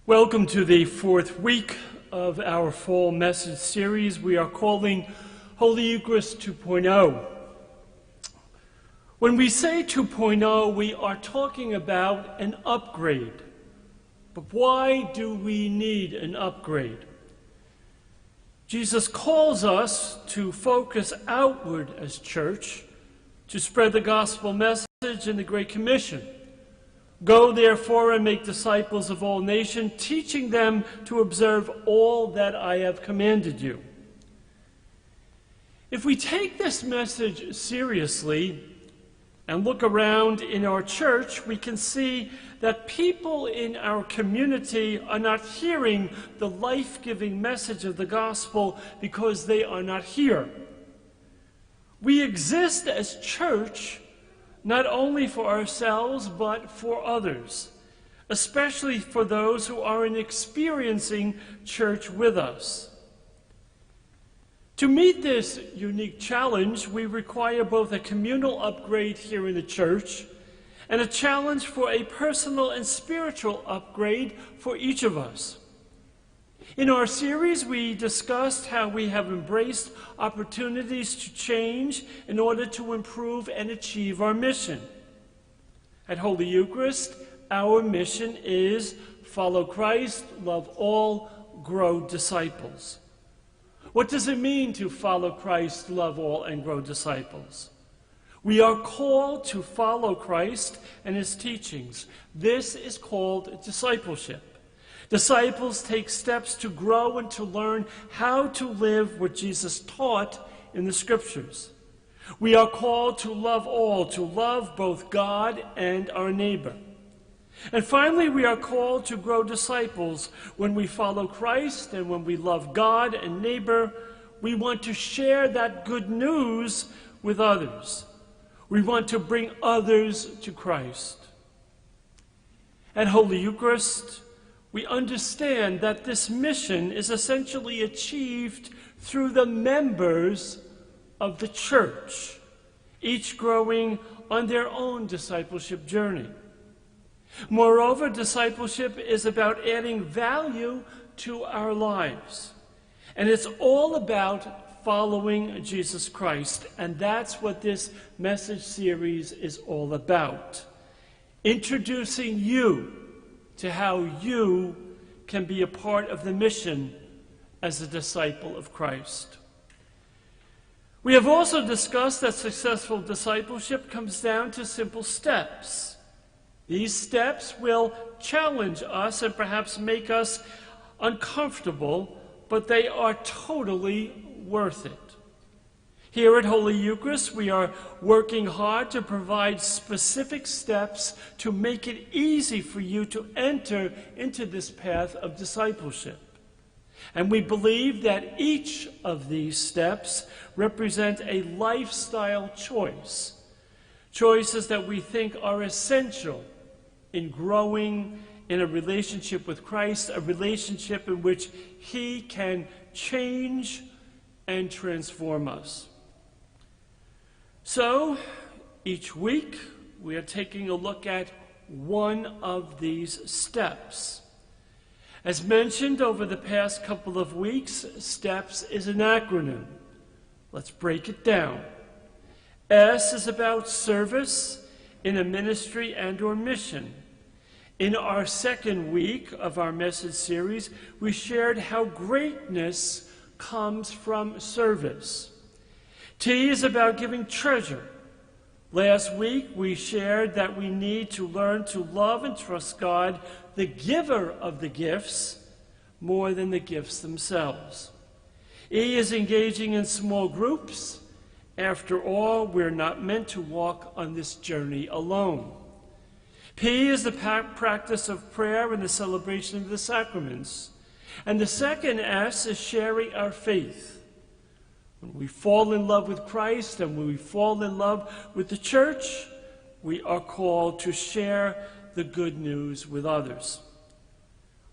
Welcome to the fourth week of our fall message series we are calling Holy Eucharist 2.0. When we say 2.0, we are talking about an upgrade. But why do we need an upgrade? Jesus calls us to focus outward as church, to spread the gospel message in the Great Commission. Go, therefore, and make disciples of all nations, teaching them to observe all that I have commanded you. If we take this message seriously and look around in our church, we can see that people in our community are not hearing the life-giving message of the gospel because they are not here. We exist as church not only for ourselves, but for others, especially for those who aren't experiencing church with us. To meet this unique challenge, we require both a communal upgrade here in the church and a challenge for a personal and spiritual upgrade for each of us. In our series, we discussed how we have embraced opportunities to change in order to improve and achieve our mission. At Holy Eucharist, our mission is follow Christ, love all, grow disciples. What does it mean to follow Christ, love all, and grow disciples? We are called to follow Christ and his teachings. This is called discipleship. Disciples take steps to grow and to learn how to live what Jesus taught in the Scriptures. We are called to love all, to love both God and our neighbor. And finally, we are called to grow disciples. When we follow Christ and when we love God and neighbor, we want to share that good news with others. We want to bring others to Christ. At Holy Eucharist, we understand that this mission is essentially achieved through the members of the church, each growing on their own discipleship journey. Moreover, discipleship is about adding value to our lives. And it's all about following Jesus Christ. And that's what this message series is all about. Introducing you to how you can be a part of the mission as a disciple of Christ. We have also discussed that successful discipleship comes down to simple steps. These steps will challenge us and perhaps make us uncomfortable, but they are totally worth it. Here at Holy Eucharist, we are working hard to provide specific steps to make it easy for you to enter into this path of discipleship. And we believe that each of these steps represent a lifestyle choice. Choices that we think are essential in growing in a relationship with Christ, a relationship in which he can change and transform us. So, each week, we are taking a look at one of these steps. As mentioned over the past couple of weeks, STEPS is an acronym. Let's break it down. S is about service in a ministry and/or mission. In our second week of our message series, we shared how greatness comes from service. T is about giving treasure. Last week, we shared that we need to learn to love and trust God, the giver of the gifts, more than the gifts themselves. E is engaging in small groups. After all, we're not meant to walk on this journey alone. P is the practice of prayer and the celebration of the sacraments. And the second S is sharing our faith. When we fall in love with Christ and when we fall in love with the church, we are called to share the good news with others.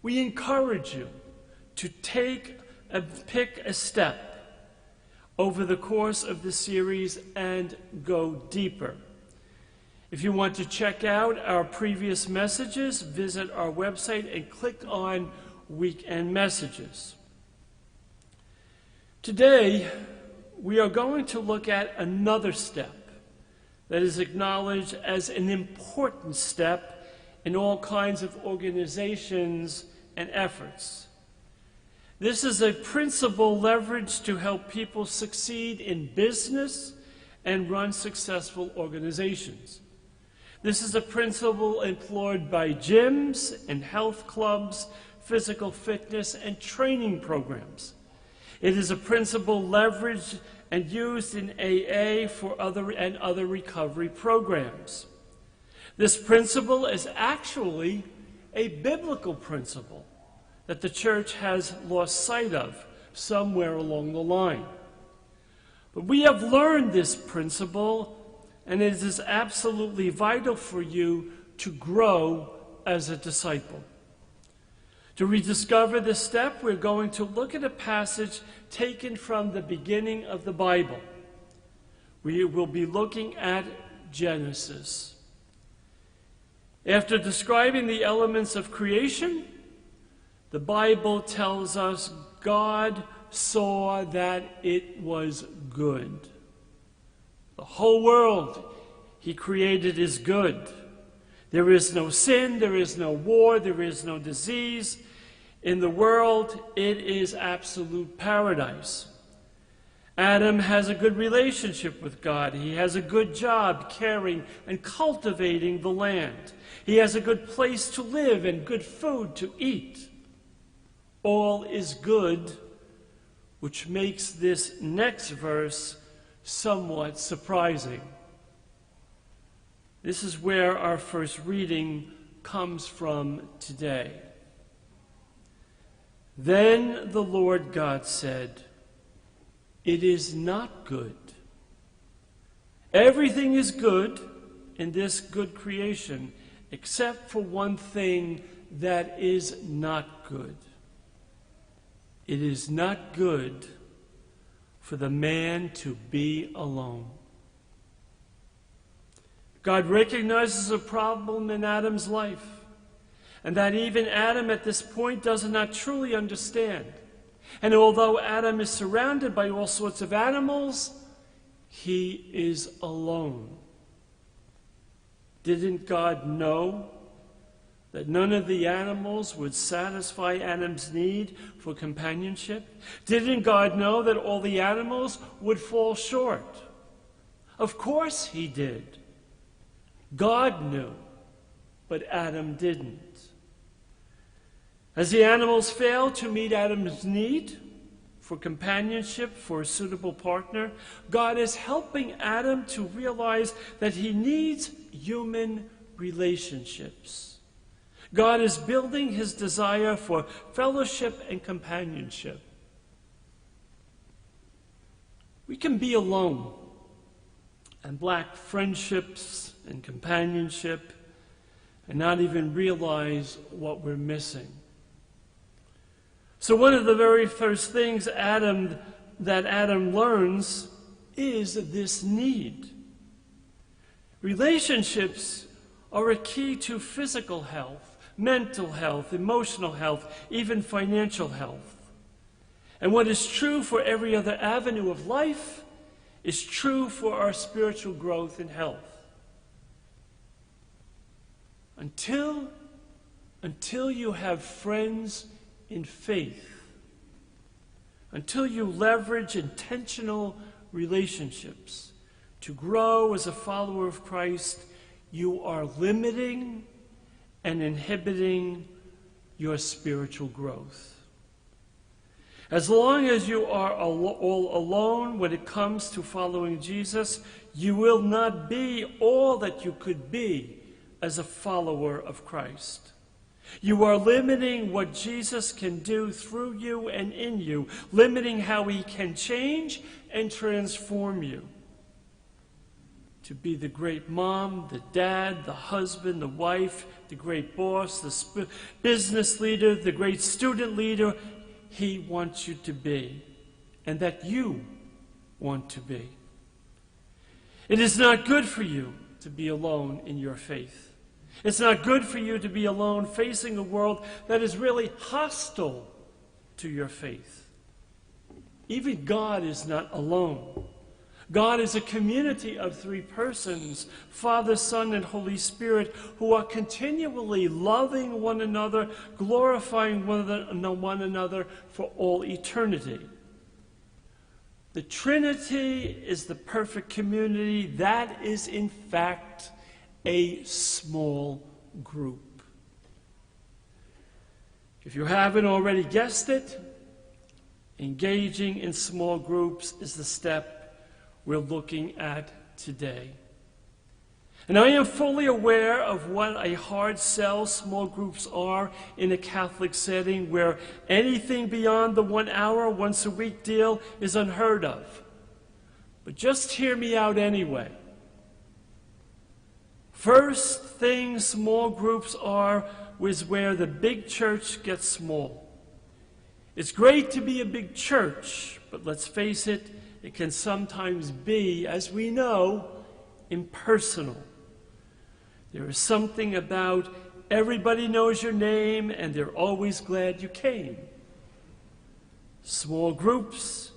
We encourage you to pick a step over the course of the series and go deeper. If you want to check out our previous messages, visit our website and click on Weekend Messages. Today, we are going to look at another step that is acknowledged as an important step in all kinds of organizations and efforts. This is a principle leveraged to help people succeed in business and run successful organizations. This is a principle employed by gyms and health clubs, physical fitness, and training programs. It is a principle leveraged and used in AA for other recovery programs. This principle is actually a biblical principle that the church has lost sight of somewhere along the line. But we have learned this principle, and it is absolutely vital for you to grow as a disciple. To rediscover this step, we're going to look at a passage taken from the beginning of the Bible. We will be looking at Genesis. After describing the elements of creation, the Bible tells us God saw that it was good. The whole world He created is good. There is no sin, there is no war, there is no disease. In the world, it is absolute paradise. Adam has a good relationship with God. He has a good job caring and cultivating the land. He has a good place to live and good food to eat. All is good, which makes this next verse somewhat surprising. This is where our first reading comes from today. Then the Lord God said, "It is not good. Everything is good in this good creation, except for one thing that is not good. It is not good for the man to be alone." God recognizes a problem in Adam's life, and that even Adam at this point does not truly understand. And although Adam is surrounded by all sorts of animals, he is alone. Didn't God know that none of the animals would satisfy Adam's need for companionship? Didn't God know that all the animals would fall short? Of course He did. God knew, but Adam didn't. As the animals failed to meet Adam's need for companionship, for a suitable partner, God is helping Adam to realize that he needs human relationships. God is building his desire for fellowship and companionship. We can be alone and lack friendships and companionship and not even realize what we're missing. So one of the very first things Adam learns is this need. Relationships are a key to physical health, mental health, emotional health, even financial health. And what is true for every other avenue of life is true for our spiritual growth and health. Until you have friends in faith, until you leverage intentional relationships to grow as a follower of Christ, you are limiting and inhibiting your spiritual growth. As long as you are all alone when it comes to following Jesus, you will not be all that you could be as a follower of Christ. You are limiting what Jesus can do through you and in you, limiting how he can change and transform you to be the great mom, the dad, the husband, the wife, the great boss, the business leader, the great student leader he wants you to be, and that you want to be. It is not good for you to to be alone in your faith. It's not good for you to be alone facing a world that is really hostile to your faith. Even God is not alone. God is a community of three persons, Father, Son, and Holy Spirit, who are continually loving one another, glorifying one another for all eternity. The Trinity is the perfect community. That is, in fact, a small group. If you haven't already guessed it, engaging in small groups is the step we're looking at today. And I am fully aware of what a hard sell small groups are in a Catholic setting where anything beyond the 1 hour, once a week deal is unheard of. But just hear me out anyway. First thing small groups are is where the big church gets small. It's great to be a big church, but let's face it, it can sometimes be, as we know, impersonal. There is something about everybody knows your name and they're always glad you came. Small groups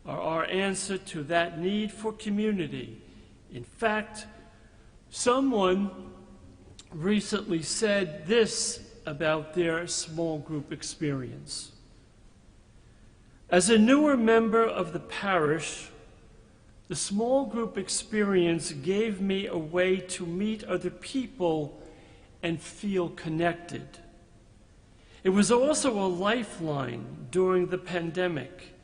are our answer to that need for community. In fact, someone recently said this about their small group experience. As a newer member of the parish, the small group experience gave me a way to meet other people and feel connected. It was also a lifeline during the pandemic,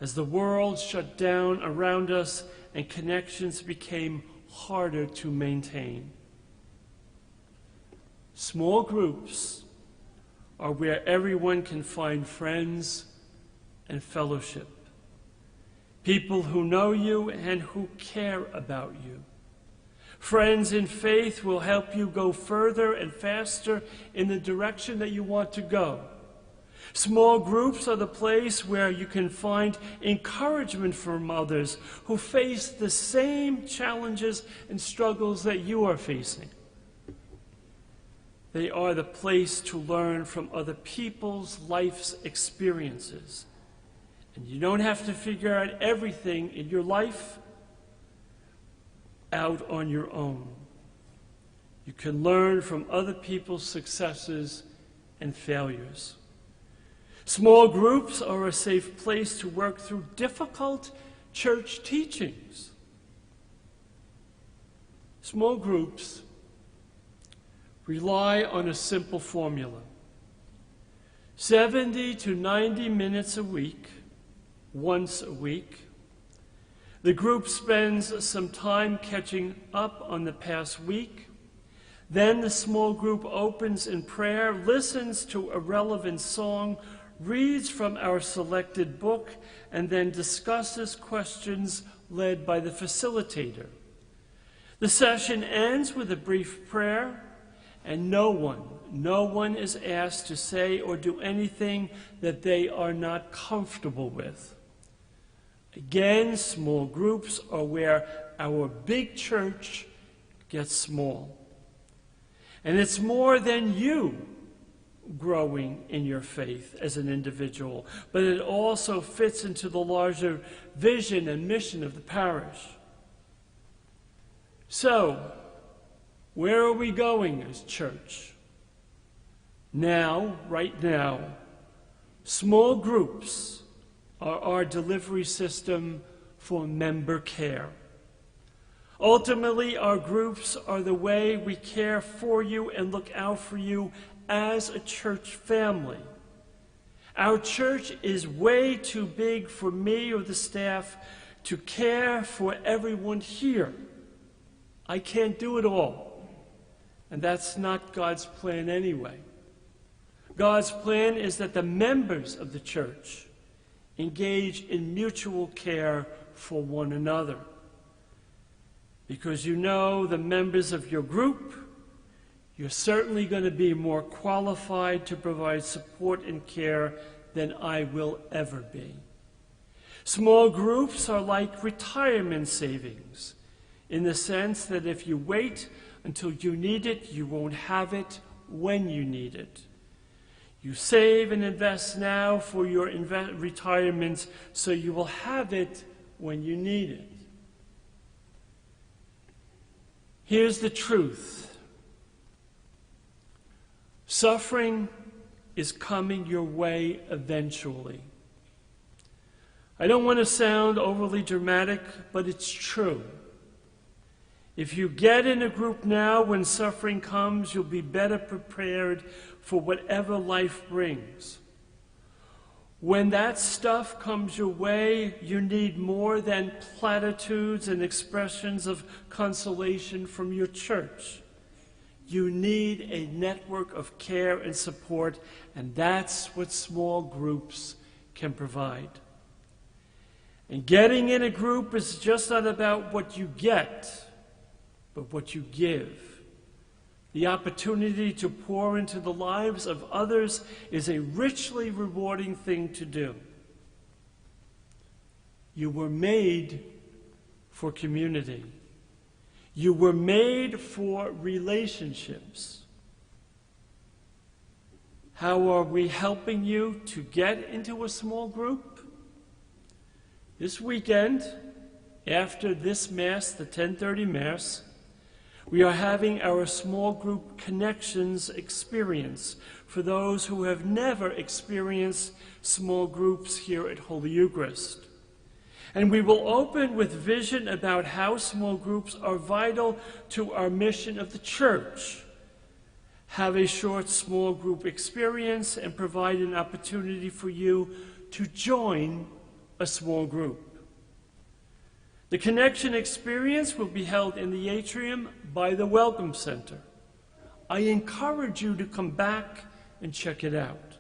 as the world shut down around us and connections became harder to maintain. Small groups are where everyone can find friends and fellowship. People who know you and who care about you. Friends in faith will help you go further and faster in the direction that you want to go. Small groups are the place where you can find encouragement from others who face the same challenges and struggles that you are facing. They are the place to learn from other people's life's experiences. And you don't have to figure out everything in your life out on your own. You can learn from other people's successes and failures. Small groups are a safe place to work through difficult church teachings. Small groups rely on a simple formula. 70 to 90 minutes a week, once a week. The group spends some time catching up on the past week. Then the small group opens in prayer, listens to a relevant song, reads from our selected book, and then discusses questions led by the facilitator. The session ends with a brief prayer, and no one is asked to say or do anything that they are not comfortable with. Again, small groups are where our big church gets small. And it's more than you growing in your faith as an individual, but it also fits into the larger vision and mission of the parish. So, where are we going as church? Now, right now, small groups are our delivery system for member care. Ultimately, our groups are the way we care for you and look out for you as a church family. Our church is way too big for me or the staff to care for everyone here. I can't do it all. And that's not God's plan anyway. God's plan is that the members of the church engage in mutual care for one another. Because you know the members of your group, you're certainly going to be more qualified to provide support and care than I will ever be. Small groups are like retirement savings. in the sense that if you wait until you need it, you won't have it when you need it. You save and invest now for your retirement so you will have it when you need it. Here's the truth. Suffering is coming your way eventually. I don't want to sound overly dramatic, but it's true. If you get in a group now, when suffering comes, you'll be better prepared for whatever life brings. When that stuff comes your way, you need more than platitudes and expressions of consolation from your church. You need a network of care and support, and that's what small groups can provide. And getting in a group is just not about what you get, but what you give. The opportunity to pour into the lives of others is a richly rewarding thing to do. You were made for community. You were made for relationships. How are we helping you to get into a small group? This weekend, after this Mass, the 10:30 Mass, we are having our small group connections experience for those who have never experienced small groups here at Holy Eucharist. And we will open with vision about how small groups are vital to our mission of the church. Have a short small group experience and provide an opportunity for you to join a small group. The connection experience will be held in the atrium by the Welcome Center. I encourage you to come back and check it out.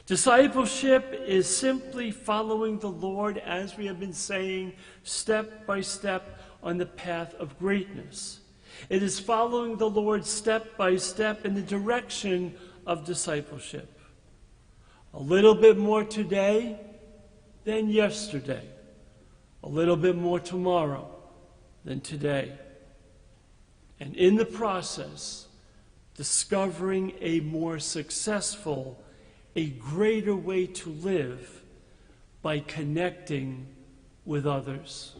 Discipleship is simply following the Lord, as we have been saying, step by step on the path of greatness. It is following the Lord step by step in the direction of discipleship. A little bit more today than yesterday. A little bit more tomorrow than today. And in the process, discovering a more successful, a greater way to live by connecting with others.